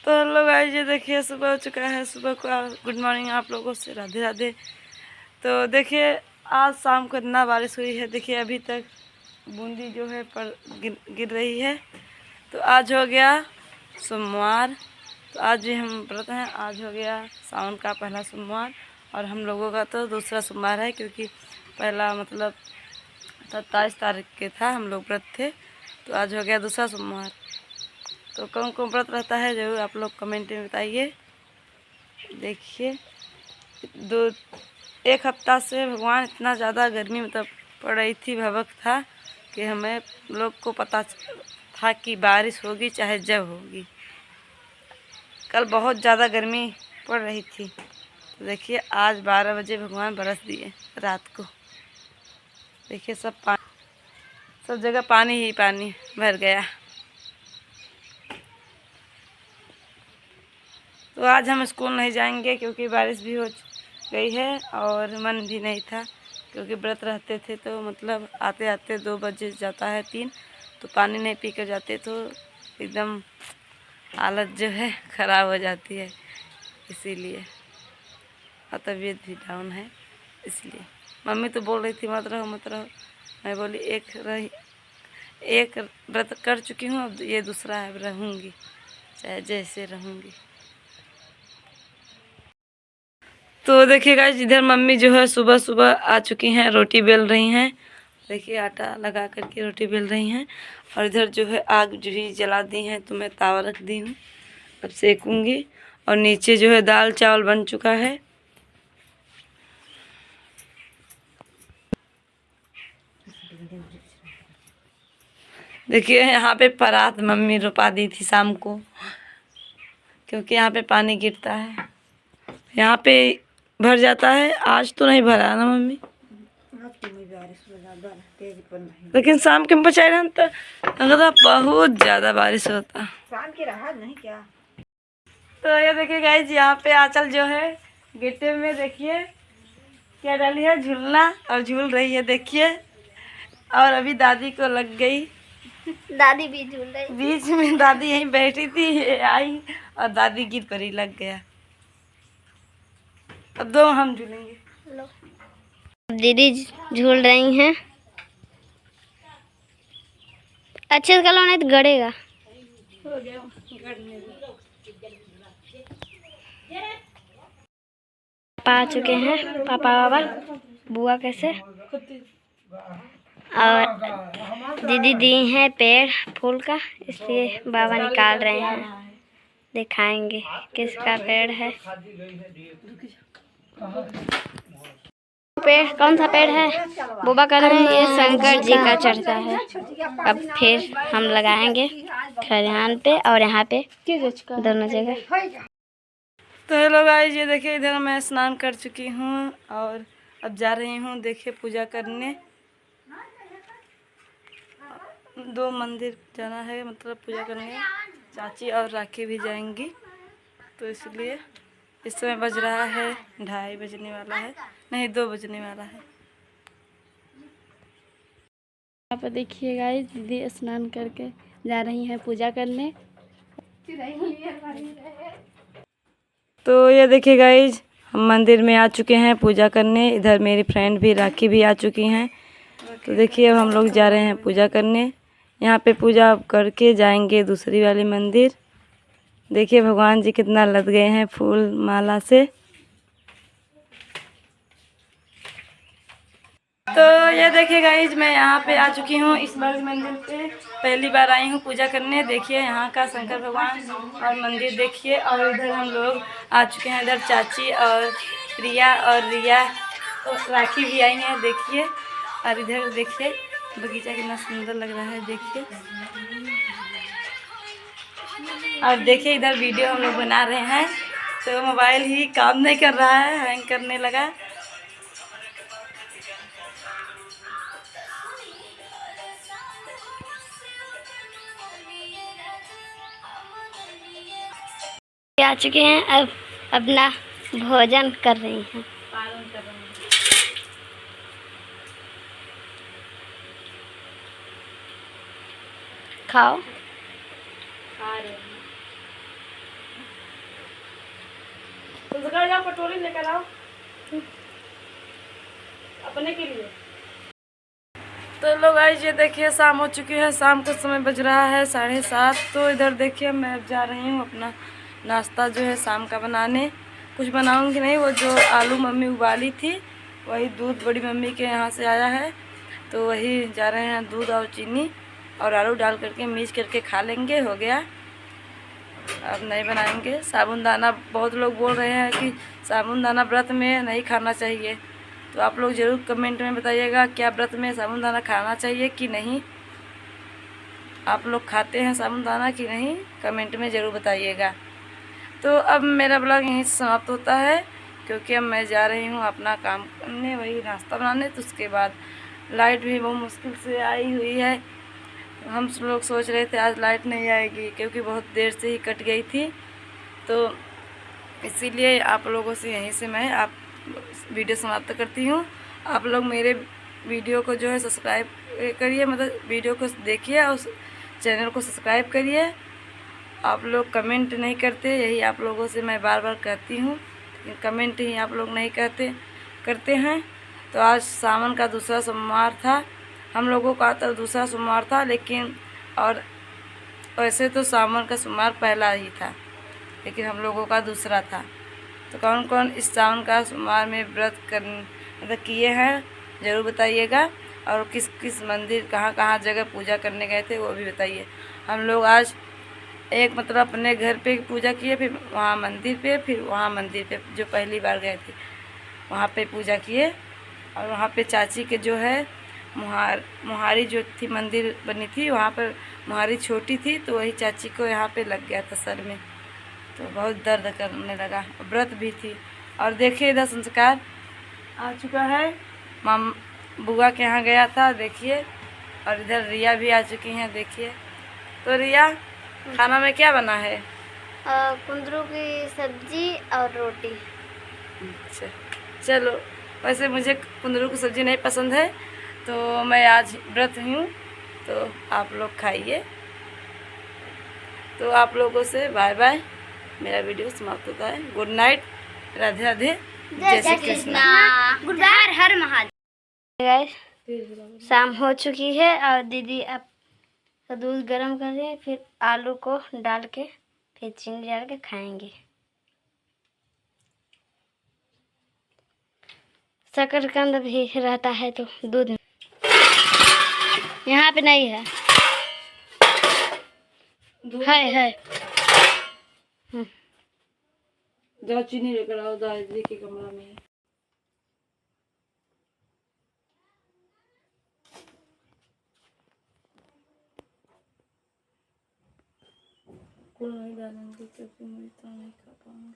तो hello guys, ये देखिए सुबह हो चुका है। सुबह को गुड मॉर्निंग आप लोगों से, राधे राधे। तो देखिए आज शाम को इतना बारिश हुई है, देखिए अभी तक बूंदी जो है पर गिर रही है। तो आज हो गया सोमवार, तो आज भी हम व्रत हैं। आज हो गया सावन का पहला सोमवार और हम लोगों का तो दूसरा सोमवार है, क्योंकि पहला मतलब 27 तारीख के था हम लोग व्रत थे, तो आज हो गया दूसरा सोमवार। तो कौन कौन व्रत रहता है ज़रूर आप लोग कमेंट में बताइए। देखिए एक हफ्ता से भगवान इतना ज़्यादा गर्मी मतलब पड़ रही थी, भवक था कि हमें लोग को पता था कि बारिश होगी चाहे जब होगी। कल बहुत ज़्यादा गर्मी पड़ रही थी, तो देखिए आज 12 बजे भगवान बरस दिए रात को। देखिए सब जगह पानी ही पानी भर गया। तो आज हम स्कूल नहीं जाएंगे क्योंकि बारिश भी हो गई है और मन भी नहीं था, क्योंकि व्रत रहते थे तो मतलब आते आते 2 बजे जाता है 3, तो पानी नहीं पी कर जाते तो एकदम हालत जो है ख़राब हो जाती है, इसीलिए। और तबीयत भी डाउन है इसलिए। मम्मी तो बोल रही थी मत रहो मत रहो, मैं बोली एक व्रत कर चुकी हूँ, अब ये दूसरा है, रहूँगी चाहे जैसे रहूँगी। तो देखिए गाइस, इधर मम्मी जो है सुबह सुबह आ चुकी हैं, रोटी बेल रही हैं। देखिए आटा लगा करके रोटी बेल रही हैं। और इधर जो है आग जो ही जला दी हैं, तो मैं तावा रख दी हूँ, अब सेकूँगी। और नीचे जो है दाल चावल बन चुका है। देखिए यहाँ पे परात मम्मी रोपा दी थी शाम को, क्योंकि यहाँ पे पानी गिरता है, यहाँ पे भर जाता है। आज तो नहीं भरा ना मम्मी, लेकिन शाम के बचाए रहता लगता बहुत ज़्यादा बारिश होता शाम की राहत नहीं क्या। तो ये देखिए गाइस, यहाँ पे आंचल जो है गिट्टे में देखिए क्या डाली है, झूलना, और झूल रही है देखिए। और अभी दादी को लग गई, दादी भी झूल रही, बीच में दादी यहीं बैठी थी, ये आई और दादी गिर पड़ी, लग गया। अब 2 हम झूलेंगे। दीदी झूल रही हैं। अच्छे से करो नहीं तो गड़ेगा। हो गया गड़ने दो। पापा आ चुके हैं, पापा बाबा बुआ कैसे, और दीदी दी हैं पेड़ फूल का, इसलिए बाबा निकाल रहे हैं। दिखाएंगे किसका पेड़ है। पेड़ कौन सा पेड़ है? बुबा कह रहे हैं ये शंकर जी का चढ़ता है। अब फिर हम लगाएंगे खलिहान पे और यहाँ पे दोनों जगह। तो हेलो गाइस, ये देखिए इधर मैं स्नान कर चुकी हूँ और अब जा रही हूँ देखिए पूजा करने। 2 मंदिर जाना है, मतलब पूजा करने। चाची और राखी भी जाएंगी, तो इसलिए इस समय बज रहा है 2:30 बजने वाला है, नहीं 2 बजने वाला है। यहाँ पर देखिए गाइस, दीदी स्नान करके जा रही हैं पूजा करने। तो ये देखिए गाइस, हम मंदिर में आ चुके हैं पूजा करने। इधर मेरी फ्रेंड भी राखी भी आ चुकी हैं। तो देखिए अब हम लोग जा रहे हैं पूजा करने। यहाँ पे पूजा करके जाएंगे दूसरी वाली मंदिर। देखिए भगवान जी कितना लद गए हैं फूल माला से। तो ये देखिए गाइज, मैं यहाँ पे आ चुकी हूँ इस वाली मंदिर पे, पहली बार आई हूँ पूजा करने। देखिए यहाँ का शंकर भगवान और मंदिर देखिए। और इधर हम लोग आ चुके हैं, इधर चाची और रिया और राखी भी आई हैं देखिए। और इधर देखिए बगीचा कितना सुंदर लग रहा है देखिए। और देखिए इधर वीडियो हम लोग बना रहे हैं, तो मोबाइल ही काम नहीं कर रहा है, हैंग करने लगा। आ चुके हैं, अब अपना भोजन कर रही हैं। खाओ। संस्कार जाओ कटोरी लेकर आओ अपने के लिए। तो लोग गाइस ये देखिए शाम हो चुकी है, शाम का समय बज रहा है 7:30। तो इधर देखिए मैं अब जा रही हूँ अपना नाश्ता जो है शाम का बनाने। कुछ बनाऊंगी नहीं, वो जो आलू मम्मी उबाली थी वही दूध बड़ी मम्मी के यहाँ से आया है, तो वही जा रहे हैं, दूध और चीनी और आलू डाल करके मिक्स करके खा लेंगे, हो गया। अब नहीं बनाएंगे। साबुनदाना बहुत लोग बोल रहे हैं कि साबुनदाना व्रत में नहीं खाना चाहिए, तो आप लोग ज़रूर कमेंट में बताइएगा क्या व्रत में साबुनदाना खाना चाहिए कि नहीं। आप लोग खाते हैं साबुनदाना कि नहीं, कमेंट में ज़रूर बताइएगा। तो अब मेरा ब्लॉग यहीं से समाप्त होता है, क्योंकि अब मैं जा रही हूँ अपना काम करने, वही नाश्ता बनाने। तो उसके बाद लाइट भी बहुत मुश्किल से आई हुई है। हम लोग सोच रहे थे आज लाइट नहीं आएगी, क्योंकि बहुत देर से ही कट गई थी। तो इसीलिए आप लोगों से यहीं से मैं आप वीडियो समाप्त करती हूँ। आप लोग मेरे वीडियो को जो है सब्सक्राइब करिए, मतलब वीडियो को देखिए और उस चैनल को सब्सक्राइब करिए। आप लोग कमेंट नहीं करते, यही आप लोगों से मैं बार बार कहती हूँ, लेकिन कमेंट ही आप लोग नहीं करते हैं। तो आज सावन का दूसरा सोमवार था, हम लोगों का तो दूसरा सोमवार था, लेकिन और वैसे तो सावन का सोमवार पहला ही था, लेकिन हम लोगों का दूसरा था। तो कौन कौन इस सावन का सोमवार में व्रत मतलब किए हैं ज़रूर बताइएगा, और किस किस मंदिर कहाँ कहाँ जगह पूजा करने गए थे वो भी बताइए। हम लोग आज एक मतलब अपने घर पे पूजा किए, फिर वहाँ मंदिर पे, फिर वहाँ मंदिर पे जो पहली बार गए थे वहाँ पे पूजा किए। और वहाँ पे चाची के जो है मुहारी जो थी मंदिर बनी थी, वहाँ पर मुहारी छोटी थी, तो वही चाची को यहाँ पे लग गया था सर में, तो बहुत दर्द करने लगा, व्रत भी थी। और देखिए इधर संस्कार आ चुका है, बुआ के यहाँ गया था देखिए। और इधर रिया भी आ चुकी हैं देखिए। तो रिया खाना में क्या बना है? कुंदरू की सब्जी और रोटी। अच्छा चलो, वैसे मुझे कुंदरू की सब्ज़ी नहीं पसंद है, तो मैं आज व्रत हूँ, तो आप लोग खाइए। तो आप लोगों से बाय बाय, मेरा वीडियो समाप्त होता है। गुड नाइट, राधे राधे, जय श्री कृष्ण, गुड बाय, हर महादेव। गाइस शाम हो चुकी है और दीदी अब दूध गर्म कर रही है, फिर आलू को डाल के फिर चीनी डाल के खाएंगे। शकरकंद भी रहता है तो दूध में, यहाँ पे नहीं है, है। जाओ चीनी लेकर आओ, दादी के कमरा में है। नहीं डालेंगे क्योंकि मैं इतना नहीं खा पाऊंगी।